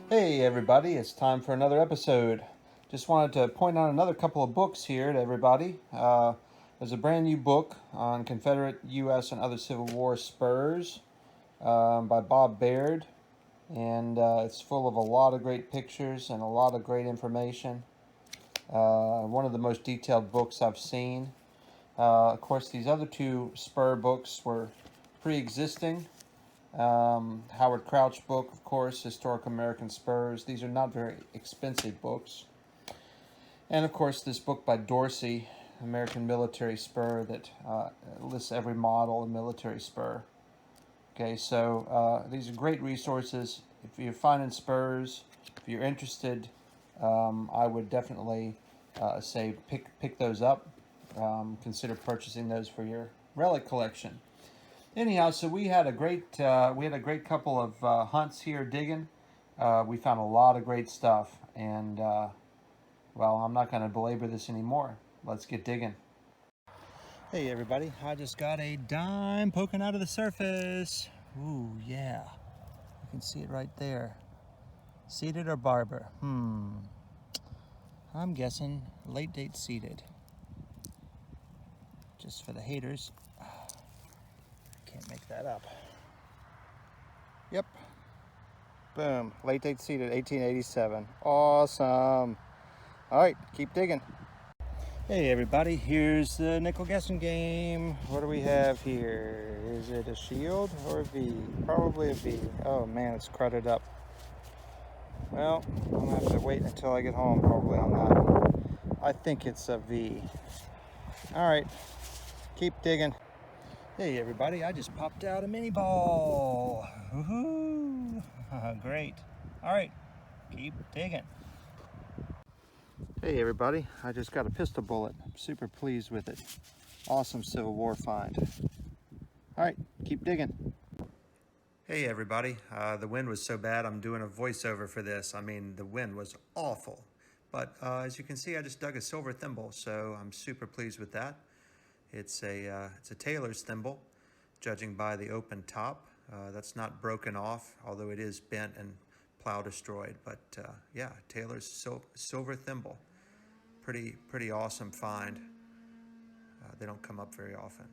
Hey everybody, it's time for another episode. Just wanted to point out another couple of books here to everybody. There's a brand new book on Confederate, U.S., and other Civil War spurs by Bob Baird. And it's full of a lot of great pictures and a lot of great information. One of the most detailed books I've seen. Of course, these other two spur books were pre-existing. Howard Crouch book, of course, Historic American Spurs. These are not very expensive books. And of course, this book by Dorsey, American Military Spur, that lists every model of military spur. Okay, so these are great resources. If you're finding spurs, if you're interested, I would definitely say pick those up. Consider purchasing those for your relic collection. Anyhow, so we had a great couple of hunts here digging. We found a lot of great stuff, and well, I'm not going to belabor this anymore. Let's get digging. Hey everybody, I just got a dime poking out of the surface. Ooh, yeah. You can see it right there. Seeded or barber? I'm guessing late date seeded. Just for the haters. Can't make that up. Yep. Boom. Late date seeded, 1887. Awesome. All right, keep digging. Hey everybody, here's the nickel guessing game. What do we have here? Is it a shield or a V? Probably a V. Oh man, it's crudded up. Well, I'm gonna have to wait until I get home probably on that. I think it's a V. All right, keep digging. Hey everybody, I just popped out a mini ball. Woohoo! Great. All right, keep digging. Hey everybody, I just got a pistol bullet. I'm super pleased with it. Awesome Civil War find. All right, keep digging. Hey everybody, the wind was so bad I'm doing a voiceover for this. I mean, the wind was awful. But as you can see, I just dug a silver thimble, so I'm super pleased with that. It's a tailor's thimble, judging by the open top. That's not broken off, although it is bent and plow destroyed. But yeah, tailor's silver thimble. Pretty awesome find. They don't come up very often.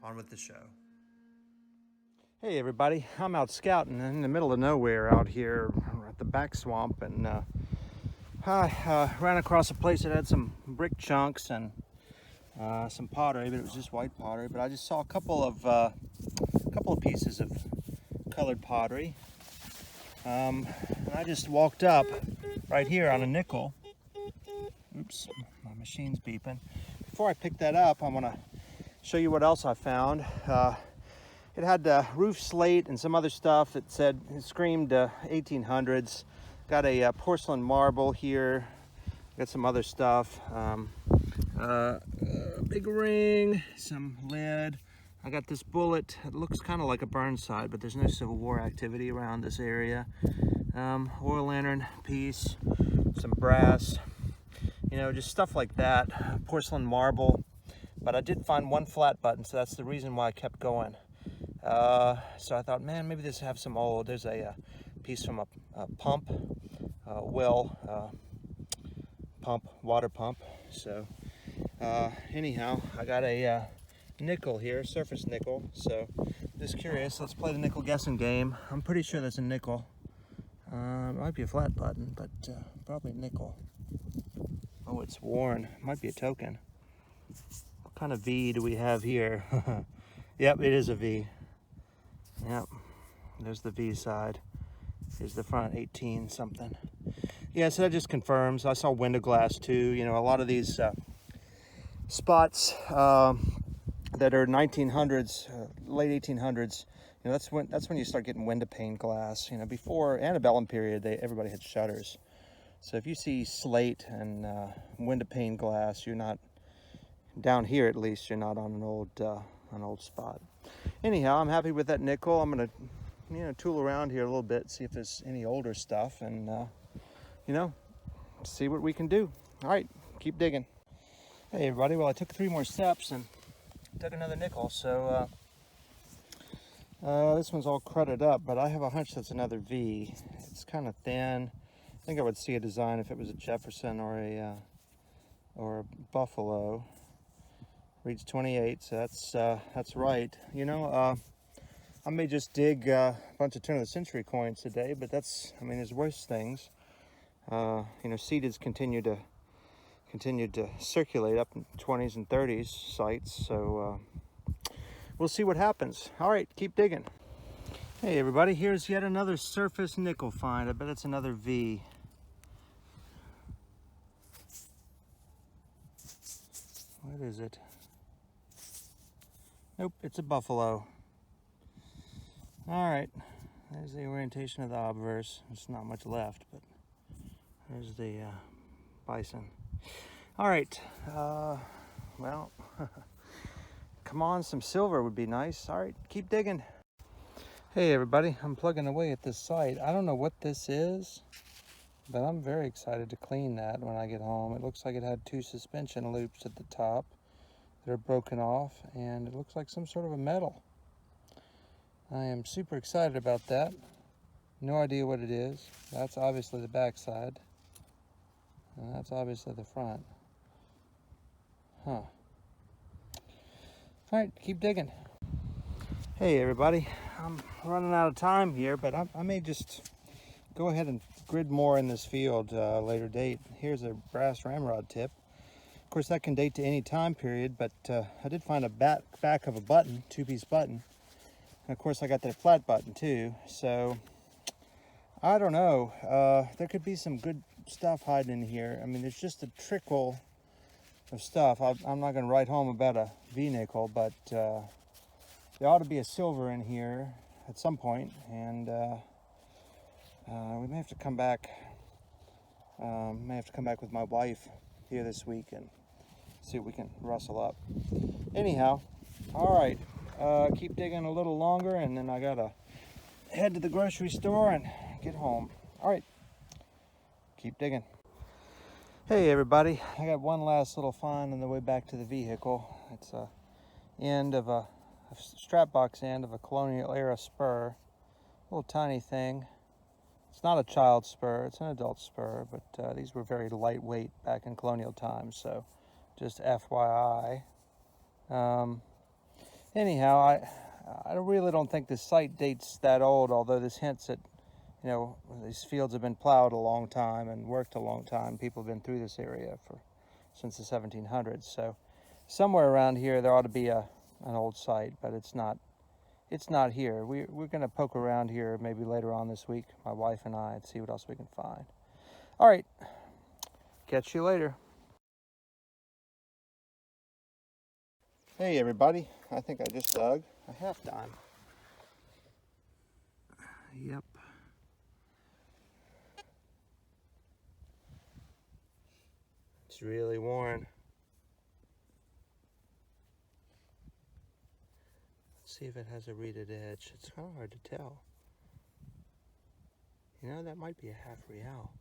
On with the show. Hey everybody, I'm out scouting in the middle of nowhere out here at the back swamp, and I ran across a place that had some brick chunks and some pottery, but it was just white pottery. But I just saw a couple of pieces of colored pottery. And I just walked up right here on a nickel. Oops, my machine's beeping. Before I pick that up, I want to show you what else I found. It had roof slate and some other stuff that it screamed 1800s. Got a porcelain marble here. Got some other stuff. Big ring, some lead. I got this bullet. It looks kind of like a Burnside, but there's no Civil War activity around this area. Oil lantern piece, some brass, you know, just stuff like that. Porcelain marble. But I did find one flat button, so that's the reason why I kept going. So I thought, man, maybe this have some old. There's a piece from a pump, water pump. So anyhow, I got a nickel here, surface nickel. So just curious, let's play the nickel guessing game. I'm pretty sure that's a nickel. It might be a flat button, but probably nickel. Oh, it's worn. Might be a token. What kind of V do we have here? Yep, it is a V. Yep, there's the V side. Here's the front, 18 something. Yeah, so that just confirms. I saw window glass too. You know, a lot of these spots that are 1900s, late 1800s. You know, that's when you start getting window pane glass. You know, before antebellum period, everybody had shutters. So if you see slate and window pane glass, you're not down here. At least you're not on an old spot. Anyhow, I'm happy with that nickel. I'm gonna, you know, tool around here a little bit, see if there's any older stuff, and you know, see what we can do. All right, keep digging. Hey everybody, well I took 3 more steps and dug another nickel, so This one's all crudded up, but I have a hunch that's another V. It's kind of thin. I think I would see a design if it was a Jefferson or a Buffalo. Reads 28, so that's right. You know, I may just dig a bunch of turn of the century coins today, but I mean, there's worse things. You know, seededs continue to circulate up in 20s and 30s sites, so we'll see what happens. All right, keep digging. Hey everybody, here's yet another surface nickel find. I bet it's another V. What is it? Nope, it's a Buffalo. All right, there's the orientation of the obverse. There's not much left, but there's the bison. All right, well, come on, some silver would be nice. All right, keep digging. Hey everybody, I'm plugging away at this site. I don't know what this is, but I'm very excited to clean that when I get home. It looks like it had 2 suspension loops at the top that are broken off, and it looks like some sort of a metal. I am super excited about that. No idea what it is. That's obviously the back side, and that's obviously the front. Huh. All right, keep digging. Hey everybody, I'm running out of time here, but I may just go ahead and grid more in this field later date. Here's a brass ramrod tip. Of course, that can date to any time period, but I did find a back of a button, 2-piece button. And of course, I got that flat button too. So I don't know. There could be some good stuff hiding in here. I mean, there's just a trickle of stuff. I'm not going to write home about a V-nickel, but there ought to be a silver in here at some point, and we may have to come back. With my wife here this week and see what we can rustle up. Anyhow, all right, keep digging a little longer, and then I gotta head to the grocery store and get home. All right, keep digging. Hey everybody, I got one last little find on the way back to the vehicle. It's a strap box end of a colonial era spur, little tiny thing. It's not a child spur, it's an adult spur, but these were very lightweight back in colonial times, so just FYI. Anyhow, I really don't think this site dates that old, although this hints at, you know, these fields have been plowed a long time and worked a long time. People have been through this area since the 1700s, so somewhere around here there ought to be an old site, but it's not here. We're going to poke around here maybe later on this week, my wife and I, and see what else we can find. All right, catch you later. Hey everybody, I think I just dug a half dime. Yep. It's really worn. Let's see if it has a reeded edge. It's kind of hard to tell. You know, that might be a half real.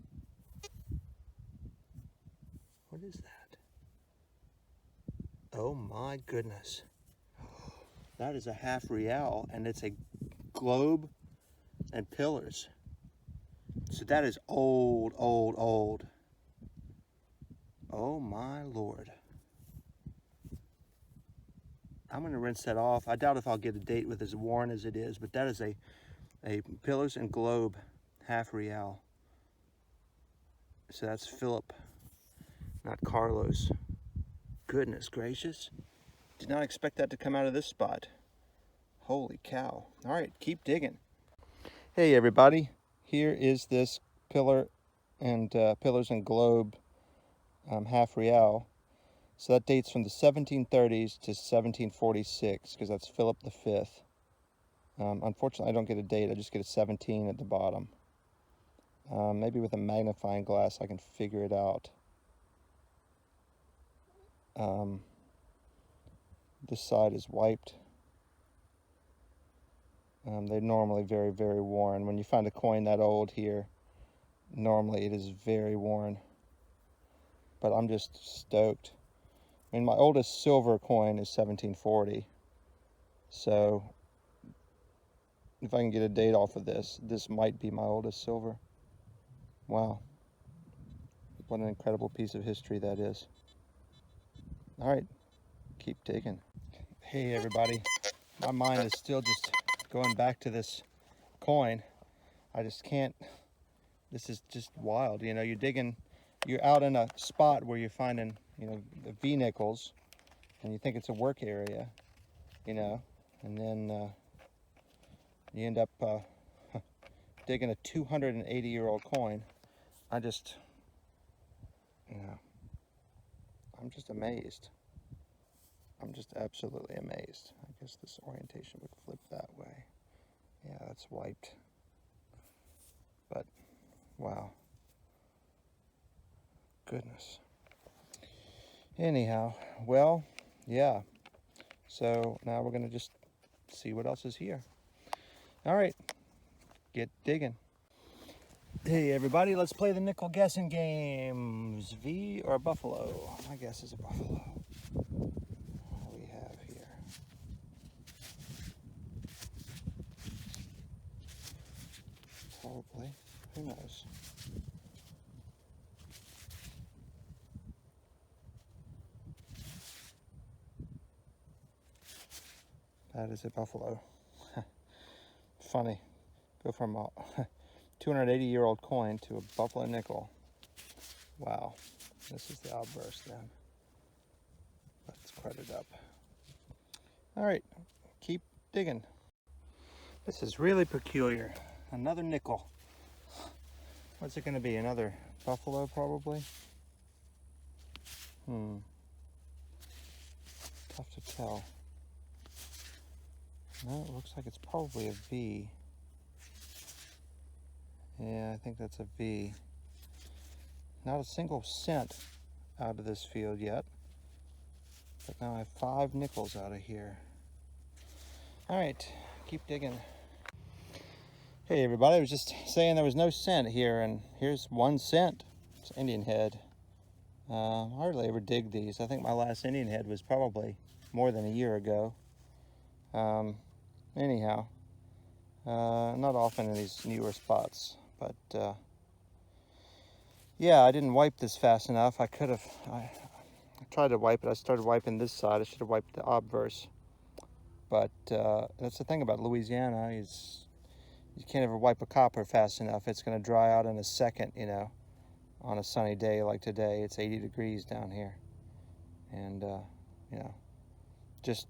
What is that? Oh my goodness. That is a half real, and it's a globe and pillars. So that is old, old, old. Oh my Lord. I'm going to rinse that off. I doubt if I'll get a date with as worn as it is, but that is a pillars and globe half real. So that's Philip, not Carlos. Goodness gracious. Did not expect that to come out of this spot. Holy cow. All right, keep digging. Hey everybody, here is this pillars and globe half real. So that dates from the 1730s to 1746, because that's Philip V. Unfortunately, I don't get a date. I just get a 17 at the bottom. Maybe with a magnifying glass I can figure it out. This side is wiped. They're normally very, very worn. When you find a coin that old here, normally it is very worn. But I'm just stoked. I mean, my oldest silver coin is 1740. So if I can get a date off of this, this might be my oldest silver. Wow. What an incredible piece of history that is. All right, keep digging. Hey everybody, my mind is still just going back to this coin. I just can't, this is just wild. You know, you're digging, you're out in a spot where you're finding, you know, the V-nickels, and you think it's a work area, you know, and then you end up digging a 280-year-old coin. I just, you know, I'm just amazed. I'm just absolutely amazed. I guess this orientation would flip that way. Yeah, that's wiped. But, wow. Goodness. Anyhow, well, yeah. So now we're going to just see what else is here. All right, get digging. Hey everybody, let's play the nickel guessing games. V or buffalo? My guess is a buffalo. What do we have here? Probably. Who knows? That is a buffalo. Funny. Go from a 280-year-old coin to a buffalo nickel. Wow. This is the obverse then. Let's credit up. All right, keep digging. This is really peculiar. Another nickel. What's it going to be? Another buffalo, probably? Tough to tell. No, it looks like it's probably a V. Yeah, I think that's a V. Not a single cent out of this field yet. But now I have 5 nickels out of here. All right, keep digging. Hey everybody, I was just saying there was no cent here, and here's 1 cent. It's Indian head. I hardly ever dig these. I think my last Indian head was probably more than a year ago. Anyhow, not often in these newer spots, but yeah, I didn't wipe this fast enough. I could have, I tried to wipe it. I started wiping this side. I should have wiped the obverse. But that's the thing about Louisiana is you can't ever wipe a copper fast enough. It's going to dry out in a second, you know, on a sunny day like today. It's 80 degrees down here. And, you know, just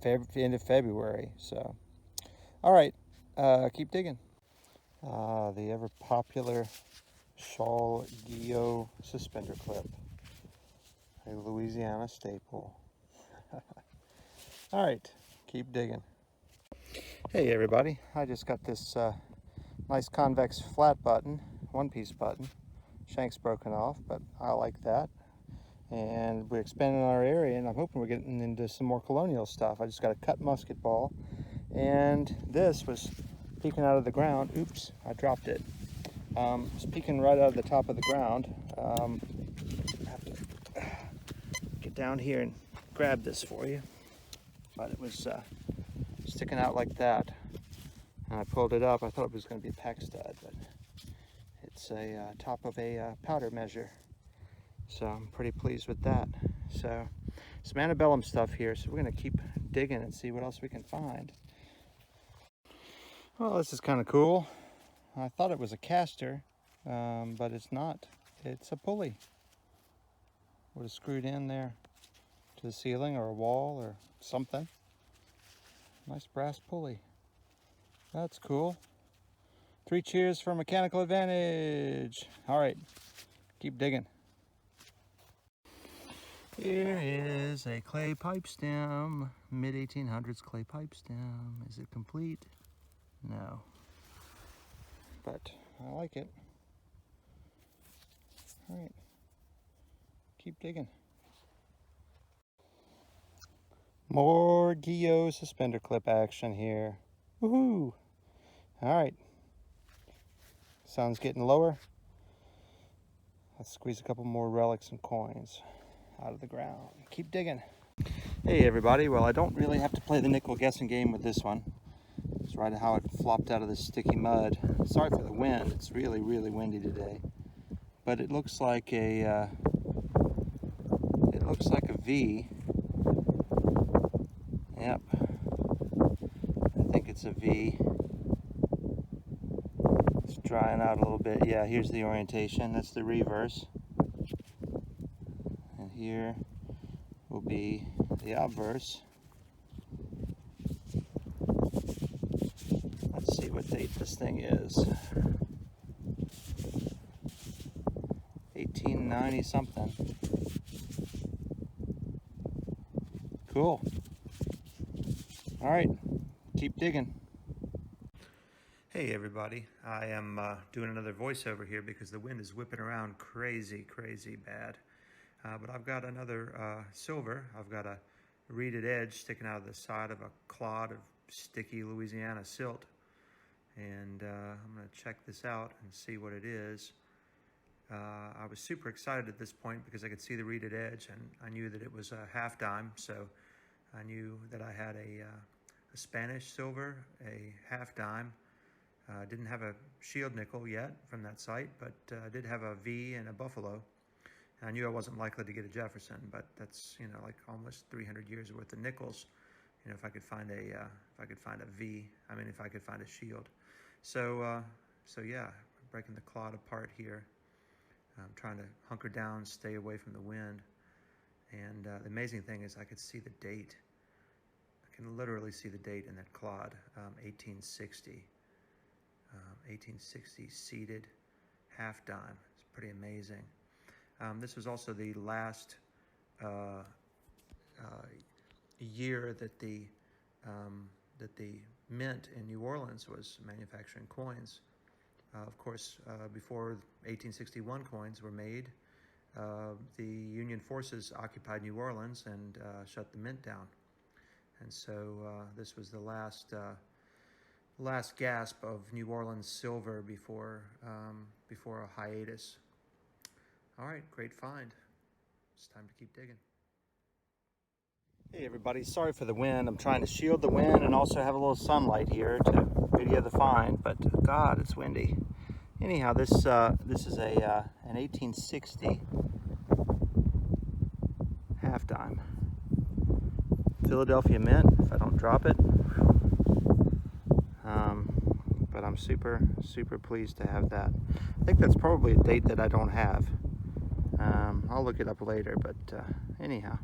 end of February. So, all right, keep digging. The ever popular shawl Guillot suspender clip, a Louisiana staple. All right, keep digging. Hey everybody, I just got this nice convex flat button, 1-piece button. Shank's broken off, but I like that. And we're expanding our area, and I'm hoping we're getting into some more colonial stuff. I just got a cut musket ball, and this was peeking out of the ground. Oops, I dropped it. It's peeking right out of the top of the ground. I have to get down here and grab this for you. But it was sticking out like that. And I pulled it up. I thought it was going to be a pack stud, but it's a top of a powder measure. So I'm pretty pleased with that. So some antebellum stuff here. So we're going to keep digging and see what else we can find. Well, this is kind of cool. I thought it was a caster, but it's not. It's a pulley. Would have screwed in there to the ceiling or a wall or something. Nice brass pulley. That's cool. 3 cheers for mechanical advantage. All right, keep digging. Here is a clay pipe stem, mid-1800s clay pipe stem. Is it complete? No. But I like it. All right, keep digging. More Guillot suspender clip action here. Woohoo! All right, sun's getting lower. Let's squeeze a couple more relics and coins out of the ground. Keep digging. Hey everybody, well I don't really have to play the nickel guessing game with this one. It's right how it flopped out of this sticky mud. Sorry for the wind. It's really, really windy today. But it looks like a V. Yep. I think it's a V. It's drying out a little bit. Yeah, here's the orientation. That's the reverse. And here will be the obverse. Let's see what date this thing is. 1890 something. Cool. All right, keep digging. Hey everybody, I am doing another voiceover here because the wind is whipping around crazy bad. But I've got another silver. I've got a reeded edge sticking out of the side of a clod of sticky Louisiana silt. And I'm going to check this out and see what it is. I was super excited at this point because I could see the reeded edge, and I knew that it was a half dime, so I knew that I had a Spanish silver, a half dime. Didn't have a shield nickel yet from that site, but I did have a V and a buffalo. And I knew I wasn't likely to get a Jefferson, but that's, you know, like almost 300 years worth of nickels. You know, if I could find a V, I mean, if I could find a shield. So yeah, breaking the clod apart here. I'm trying to hunker down, stay away from the wind. And the amazing thing is I could see the date. I can literally see the date in that clod, 1860. 1860 seeded half dime. It's pretty amazing. This was also the last year that the mint in New Orleans was manufacturing coins. Of course, before 1861 coins were made, the Union forces occupied New Orleans and shut the mint down. And so this was the last gasp of New Orleans silver before a hiatus. All right, great find. It's time to keep digging. Hey everybody, sorry for the wind. I'm trying to shield the wind and also have a little sunlight here to video the find, but God, it's windy. Anyhow, this is an 1860 half dime. Philadelphia mint, if I don't drop it. But I'm super pleased to have that. I think that's probably a date that I don't have. I'll look it up later, but anyhow.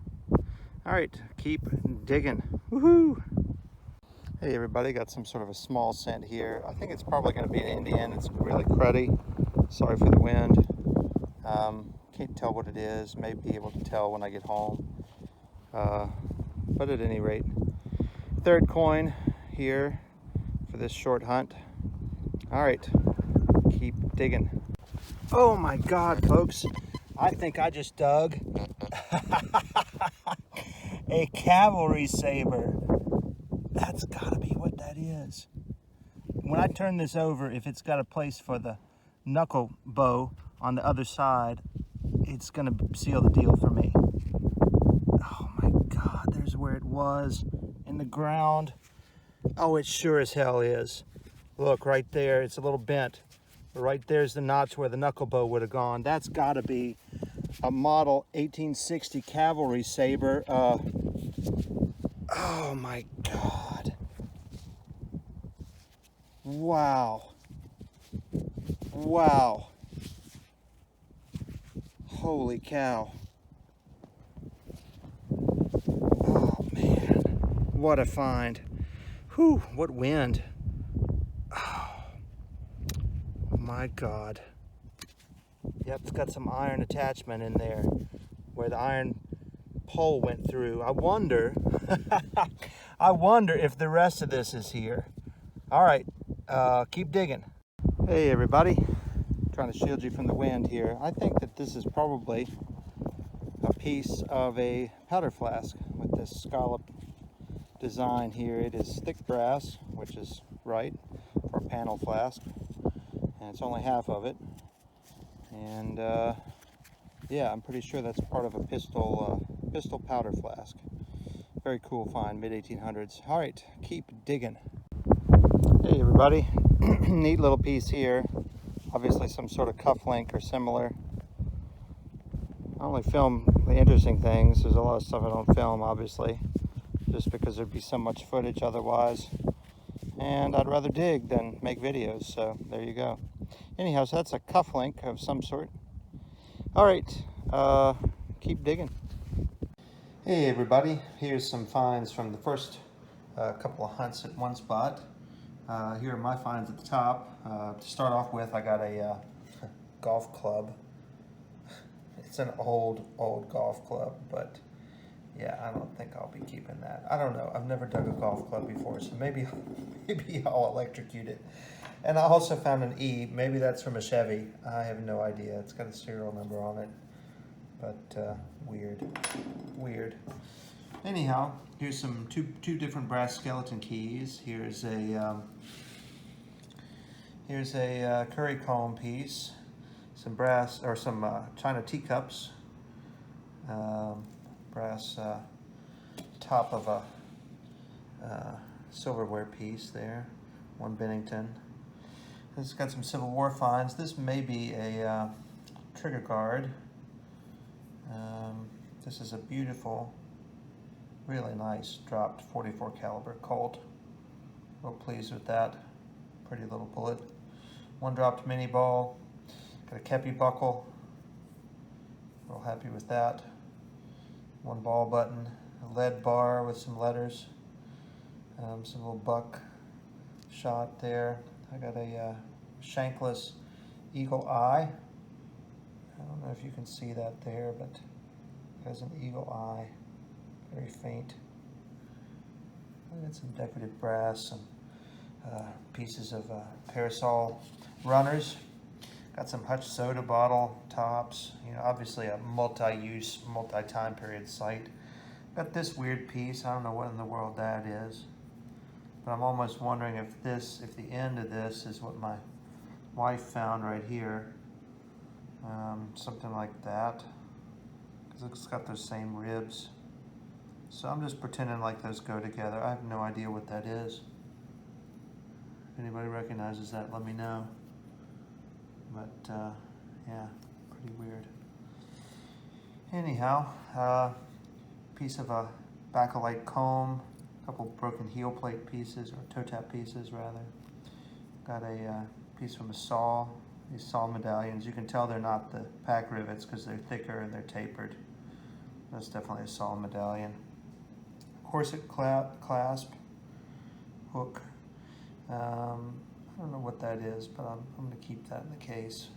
All right, keep digging. Woohoo! Hey everybody, got some sort of a small scent here. I think it's probably going to be an Indian. It's really cruddy. Sorry for the wind. Can't tell what it is. May be able to tell when I get home. But at any rate, third coin here for this short hunt. All right, keep digging. Oh my God, folks. I think I just dug a cavalry saber. That's gotta be what that is. When I turn this over, if it's got a place for the knuckle bow on the other side, it's gonna seal the deal for me. Oh my God, there's where it was in the ground. Oh, it sure as hell is. Look, right there, it's a little bent. Right there's the notch where the knuckle bow would have gone. That's gotta be a model 1860 cavalry saber. Oh my God. Wow. Wow. Holy cow. Oh man. What a find. Whew, what wind. Oh my God. Yep, it's got some iron attachment in there where the iron pole went through. I wonder if the rest of this is here. All right, keep digging. Hey everybody, trying to shield you from the wind here. I think that this is probably a piece of a powder flask with this scallop design here. It is thick brass, which is right for a panel flask, and it's only half of it. And yeah, I'm pretty sure that's part of a pistol powder flask. Very cool find, mid-1800s. All right, keep digging. Hey everybody, neat little piece here, obviously some sort of cufflink or similar. I only film the interesting things. There's a lot of stuff I don't film, obviously, just because there'd be so much footage otherwise, and I'd rather dig than make videos, so there you go. Anyhow, so that's a cufflink of some sort. Alright, keep digging. Hey everybody, here's some finds from the first couple of hunts at one spot. Here are my finds at the top. To start off with, I got a golf club. It's an old golf club, but yeah, I don't think I'll be keeping that. I don't know. I've never dug a golf club before, so maybe I'll electrocute it. And I also found an E. Maybe that's from a Chevy. I have no idea. It's got a serial number on it, but weird. Anyhow, here's some two different brass skeleton keys. Here's a curry comb piece, some brass or some china teacups, brass top of a silverware piece there, one Bennington. It's got some Civil War finds. This may be a trigger guard. This is a beautiful, really nice dropped 44 caliber Colt. Real pleased with that. Pretty little bullet. One dropped mini ball. Got a kepi buckle. Real happy with that. One ball button. A lead bar with some letters. Some little buck shot there. I got a shankless eagle eye. I don't know if you can see that there, but it has an eagle eye. Very faint. I got some decorative brass, some pieces of parasol runners. Got some Hutch soda bottle tops. You know, obviously a multi-use, multi-time period site. Got this weird piece. I don't know what in the world that is, but I'm almost wondering if the end of this is what my wife found right here. Something like that, because it's got those same ribs. So I'm just pretending like those go together. I have no idea what that is. If anybody recognizes that, let me know. But yeah, pretty weird. Anyhow, piece of a bakelite comb, a couple broken heel plate pieces, or toe tap pieces rather. Got a piece from a saw. These saw medallions, you can tell they're not the pack rivets because they're thicker and they're tapered. That's definitely a saw medallion. Corset clasp, hook. I don't know what that is, but I'm going to keep that in the case.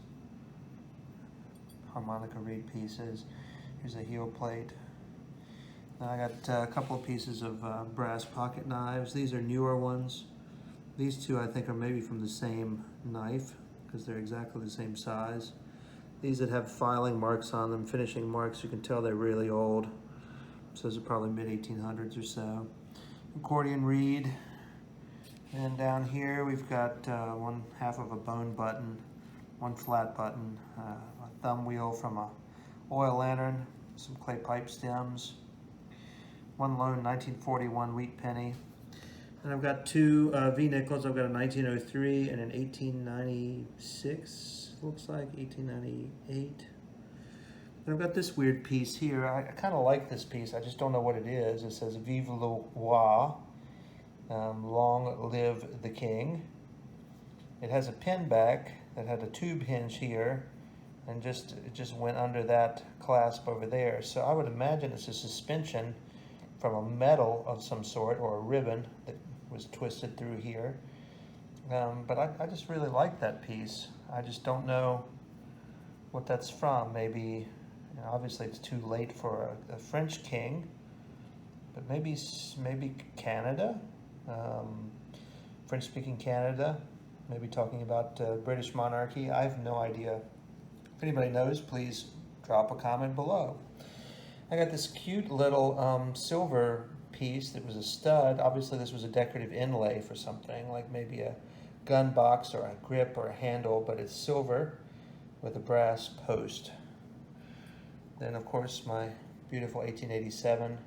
Harmonica reed pieces. Here's a heel plate. Now I got a couple of pieces of brass pocket knives. These are newer ones. These two I think are maybe from the same knife because they're exactly the same size. These that have filing marks on them, finishing marks, you can tell they're really old. So those are probably mid-1800s or so. Accordion reed. And down here we've got one half of a bone button, one flat button, a thumb wheel from a oil lantern, some clay pipe stems, one lone 1941 wheat penny. And I've got two V-nickels. I've got a 1903 and an 1896, looks like 1898. And I've got this weird piece here. I kind of like this piece. I just don't know what it is. It says Vive le Roi, long live the king. It has a pin back that had a tube hinge here, and it just went under that clasp over there. So I would imagine it's a suspension from a metal of some sort, or a ribbon that was twisted through here. But I just really like that piece. I just don't know what that's from. Maybe, you know, obviously it's too late for a French king, but maybe Canada, French-speaking Canada, maybe talking about British monarchy. I have no idea. If anybody knows, please drop a comment below. I got this cute little silver piece that was a stud. Obviously this was a decorative inlay for something, like maybe a gun box or a grip or a handle, but it's silver with a brass post. Then of course my beautiful 1887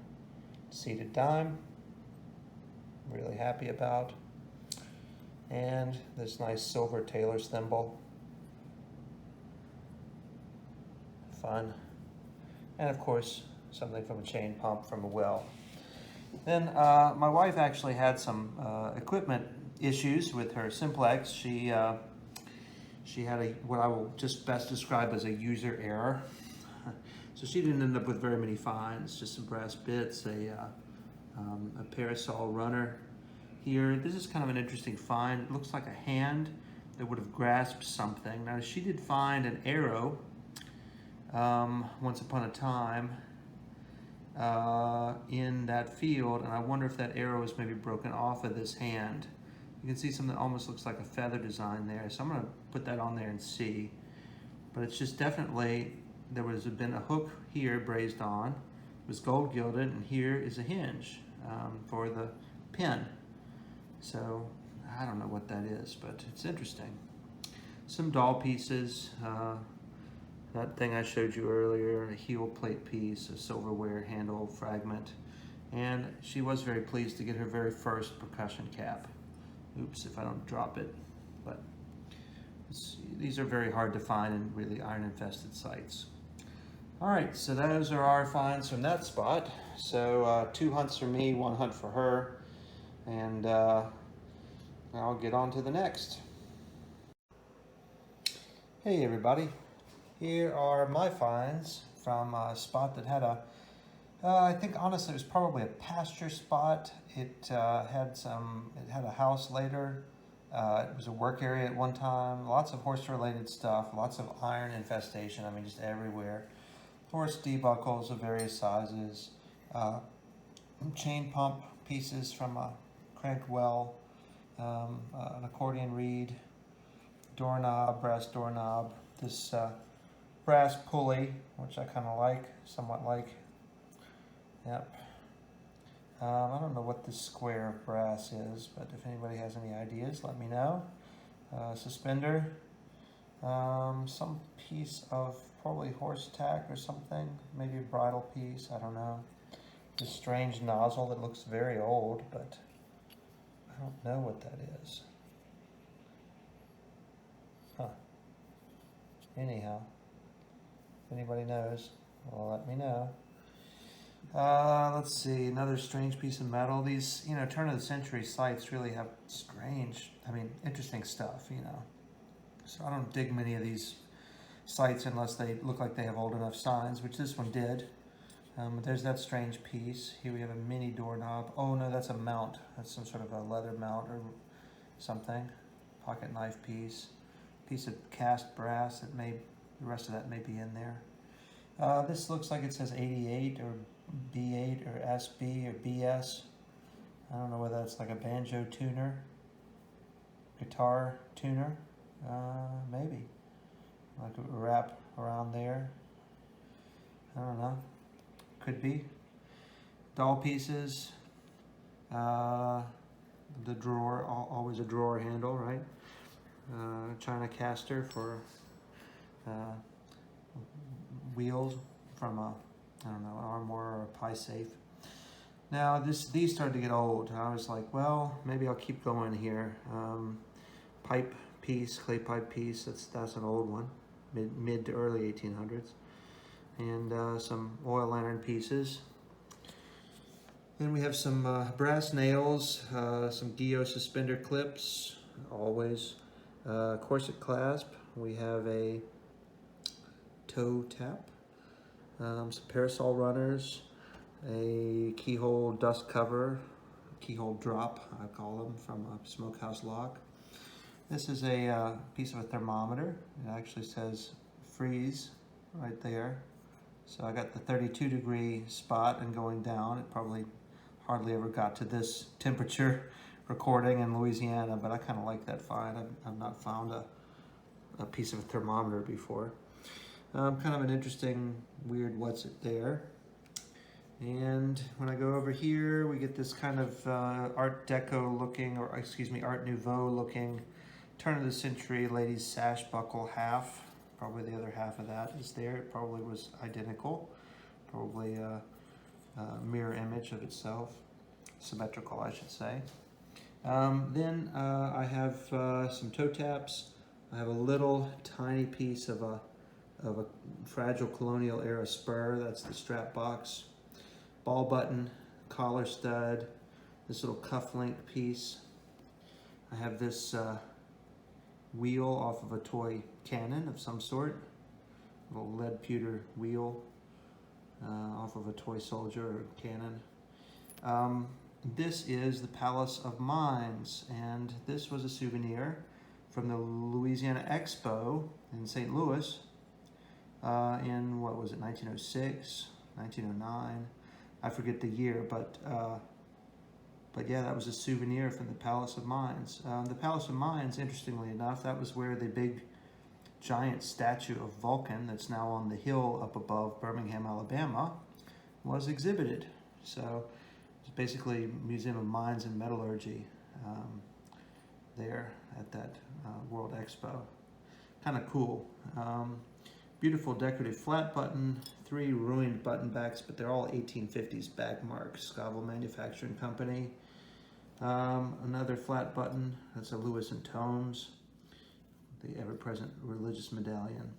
seated dime. Really happy about. And this nice silver tailor's thimble. Fun. And of course, something from a chain pump from a well. Then my wife actually had some equipment issues with her simplex. She had what I will just best describe as a user error. So she didn't end up with very many finds, just some brass bits, a parasol runner here. This is kind of an interesting find. It looks like a hand that would have grasped something. Now she did find an arrow once upon a time in that field, and I wonder if that arrow is maybe broken off of this hand. You can see something that almost looks like a feather design there, so I'm going to put that on there and see. But it's just definitely, there was been a hook here brazed on, it was gold gilded, and here is a hinge for the pin. So I don't know what that is, but it's interesting. Some doll pieces, that thing I showed you earlier, a heel plate piece, a silverware handle fragment, and she was very pleased to get her very first percussion cap. Oops, if I don't drop it, but these are very hard to find in really iron-infested sites. All right, so those are our finds from that spot. So 2 hunts for me, 1 hunt for her, and I'll get on to the next. Hey everybody, here are my finds from a spot that had I think honestly it was probably a pasture spot. It had a house later. It was a work area at one time. Lots of horse-related stuff. Lots of iron infestation. I mean, just everywhere. Horse debuckles of various sizes. Chain pump pieces from a cranked well. An accordion reed. Doorknob, brass doorknob. This brass pulley, which I kind of like, somewhat like. Yep. I don't know what this square of brass is, but if anybody has any ideas, let me know. Suspender. Some piece of probably horse tack or something. Maybe a bridle piece, I don't know. This strange nozzle that looks very old, but I don't know what that is. Huh. Anyhow, if anybody knows, well, let me know. Let's see, another strange piece of metal. These, turn of the century sites really have strange, interesting stuff, So I don't dig many of these sites unless they look like they have old enough signs, which this one did. There's that strange piece. Here we have a mini doorknob. Oh no, that's a mount. That's some sort of a leather mount or something. Pocket knife piece. Piece of cast brass that the rest of that may be in there. This looks like it says 88 or B8 or SB or BS. I don't know whether that's like a banjo tuner, guitar tuner, maybe. Like a wrap around there. I don't know. Could be. Doll pieces. The drawer, always a drawer handle, right? China caster for wheels from a, an armoire or a pie safe. Now these started to get old. I was like, well, maybe I'll keep going here. Pipe piece, clay pipe piece. That's an old one, mid to early 1800s, and some oil lantern pieces. Then we have some brass nails, some Dio suspender clips, always. Corset clasp. We have a toe tap, some parasol runners, a keyhole dust cover, keyhole drop, I call them, from a smokehouse lock. This is a piece of a thermometer. It actually says freeze right there. So I got the 32-degree spot and going down. It probably hardly ever got to this temperature recording in Louisiana, but I kind of like that find. I've not found a piece of a thermometer before. Kind of an interesting, weird what's it there. And when I go over here, we get this kind of Art Deco looking, or excuse me, Art Nouveau looking, turn of the century ladies sash buckle half. Probably the other half of that is there. It probably was identical. Probably a mirror image of itself. Symmetrical, I should say. Then I have some toe taps. I have a little tiny piece of a fragile colonial era spur. That's the strap box. Ball button, collar stud, this little cuff link piece. I have this wheel off of a toy cannon of some sort. A little lead pewter wheel off of a toy soldier or cannon. This is the Palace of Mines, and this was a souvenir from the Louisiana Expo in St. Louis in, what was it, 1906, 1909? I forget the year, but yeah, that was a souvenir from the Palace of Mines. The Palace of Mines, interestingly enough, that was where the big giant statue of Vulcan that's now on the hill up above Birmingham, Alabama, was exhibited. So it's basically a Museum of Mines and Metallurgy there at that World Expo. Kind of cool. Beautiful decorative flat button, 3 ruined button backs, but they're all 1850s bag marks, Scoville Manufacturing Company. Another flat button, that's a Lewis and Tomes, the ever-present religious medallion.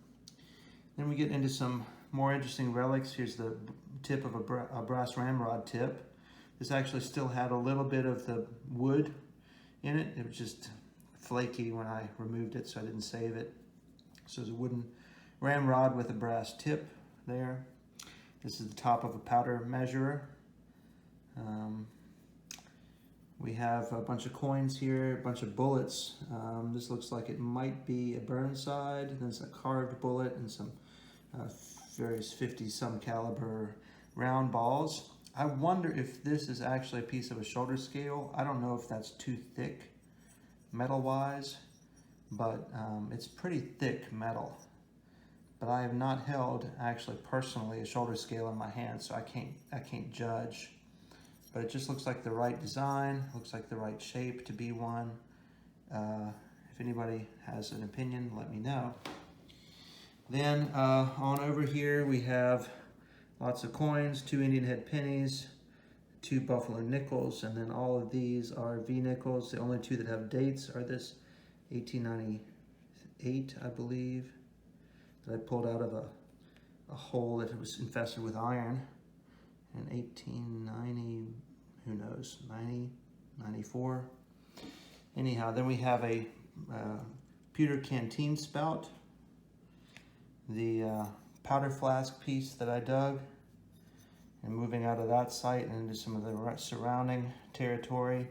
Then we get into some more interesting relics. Here's the tip of a brass ramrod tip. This actually still had a little bit of the wood in it. It was just flaky when I removed it, so I didn't save it. So it's a wooden ramrod with a brass tip there. This is the top of a powder measurer. We have a bunch of coins here, a bunch of bullets. This looks like it might be a Burnside. There's a carved bullet and some various 50-some caliber round balls. I wonder if this is actually a piece of a shoulder scale. I don't know if that's too thick metal-wise, but it's pretty thick metal. But I have not held, actually personally, a shoulder scale in my hand, so I can't judge. But it just looks like the right design, looks like the right shape to be one. If anybody has an opinion, let me know. Then on over here we have lots of coins, 2 Indian head pennies, 2 buffalo nickels, and then all of these are V nickels. The only 2 that have dates are this 1898, I believe, that I pulled out of a hole that was infested with iron in 1890, who knows, 90, 94. Anyhow, then we have a pewter canteen spout, the powder flask piece that I dug, and moving out of that site and into some of the surrounding territory,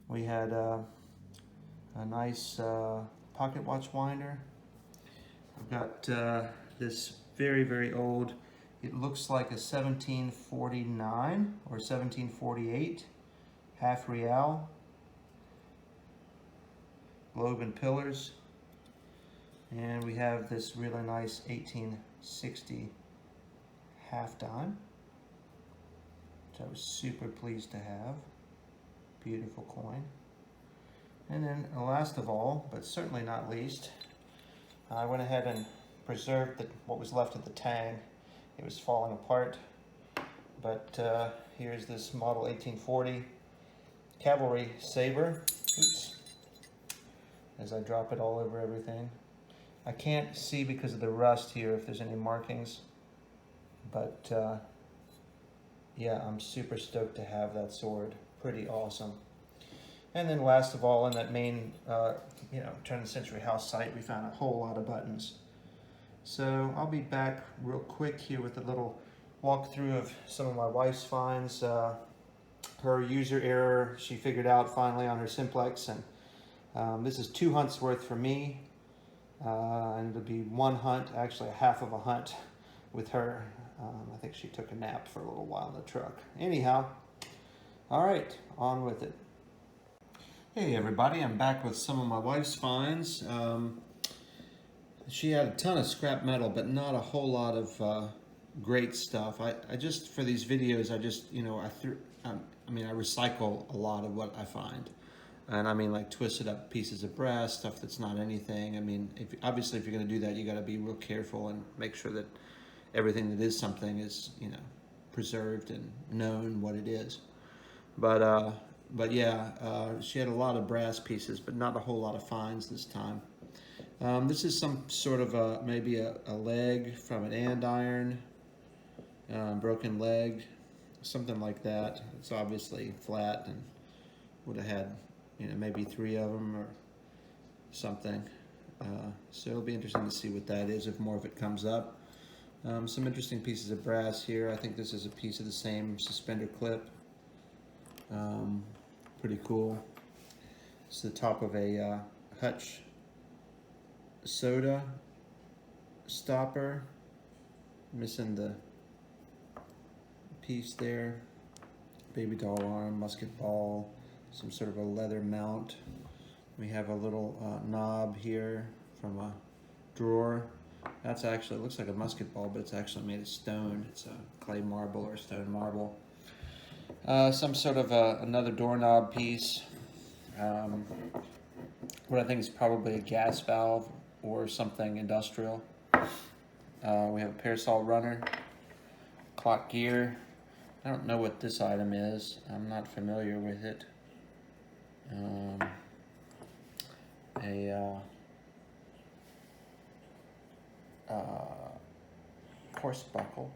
we had a nice pocket watch winder. I've got this very, very old, it looks like a 1749 or 1748 half real, globe and pillars. And we have this really nice 1860 half dime, which I was super pleased to have. Beautiful coin. And then last of all, but certainly not least, I went ahead and preserved what was left of the tang. It was falling apart, but here's this model 1840 cavalry saber. Oops, as I drop it all over everything. I can't see because of the rust here if there's any markings, but yeah, I'm super stoked to have that sword. Pretty awesome. And then last of all, in that main turn of the century house site, we found a whole lot of buttons. So I'll be back real quick here with a little walkthrough of some of my wife's finds. Her user error, she figured out finally on her simplex, and this is 2 hunts worth for me, and it'll be 1 hunt, actually a half of a hunt with her. I think she took a nap for a little while in the truck. Anyhow, all right, on with it. Hey everybody, I'm back with some of my wife's finds. She had a ton of scrap metal, but not a whole lot of great stuff. I just, for these videos, I just, I recycle a lot of what I find. And I mean, like twisted up pieces of brass, stuff that's not anything. I mean, obviously if you're gonna do that, you gotta be real careful and make sure that everything that is something is, preserved and known what it is. But But yeah, she had a lot of brass pieces, but not a whole lot of finds this time. This is some sort of maybe a leg from an andiron, broken leg, something like that. It's obviously flat and would have had, maybe 3 of them or something. So it'll be interesting to see what that is if more of it comes up. Some interesting pieces of brass here. I think this is a piece of the same suspender clip. Pretty cool. It's the top of a Hutch soda stopper. Missing the piece there. Baby doll arm, musket ball, some sort of a leather mount. We have a little knob here from a drawer. That's actually, it looks like a musket ball, but it's actually made of stone. It's a clay marble or stone marble. Some sort of another doorknob piece. What I think is probably a gas valve or something industrial. We have a parasol runner, clock gear. I don't know what this item is. I'm not familiar with it. Horse buckle,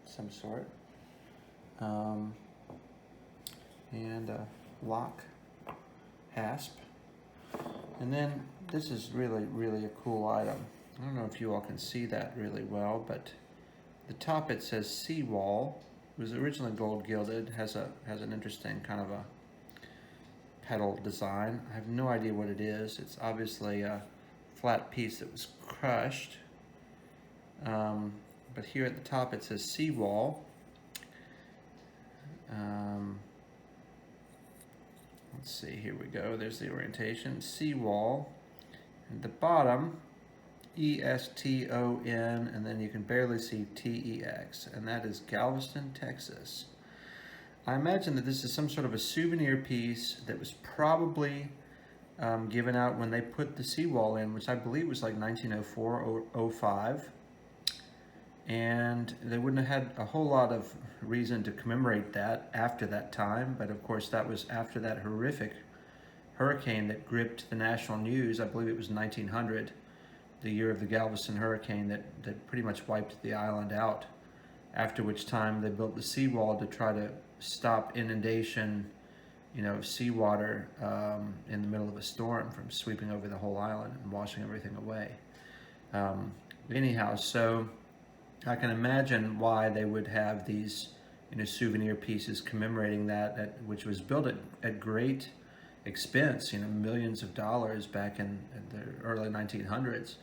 some sort, and a lock hasp. And then this is really a cool item. I don't know if you all can see that really well, but the top it says seawall. It was originally gold gilded. Has an interesting kind of a pedal design. I have no idea what it is. It's obviously a flat piece that was crushed. But here at the top it says seawall. Let's see, here we go. There's the orientation, seawall. At the bottom, ESTON, and then you can barely see TEX, and that is Galveston, Texas. I imagine that this is some sort of a souvenir piece that was probably given out when they put the seawall in, which I believe was like 1904 or 05. And they wouldn't have had a whole lot of reason to commemorate that after that time, but of course that was after that horrific hurricane that gripped the national news. I believe it was 1900, the year of the Galveston hurricane that pretty much wiped the island out, after which time they built the seawall to try to stop inundation, of seawater in the middle of a storm from sweeping over the whole island and washing everything away. Anyhow, so I can imagine why they would have these, souvenir pieces commemorating that, which was built at great expense, millions of dollars back in the early 1900s,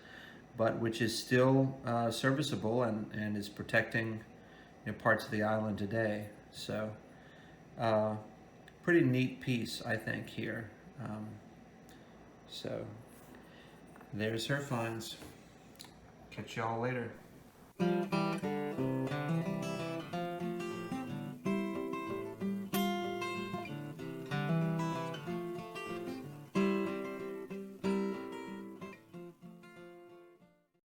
but which is still serviceable and is protecting parts of the island today. So, pretty neat piece, I think, here. So, there's her finds. Catch y'all later.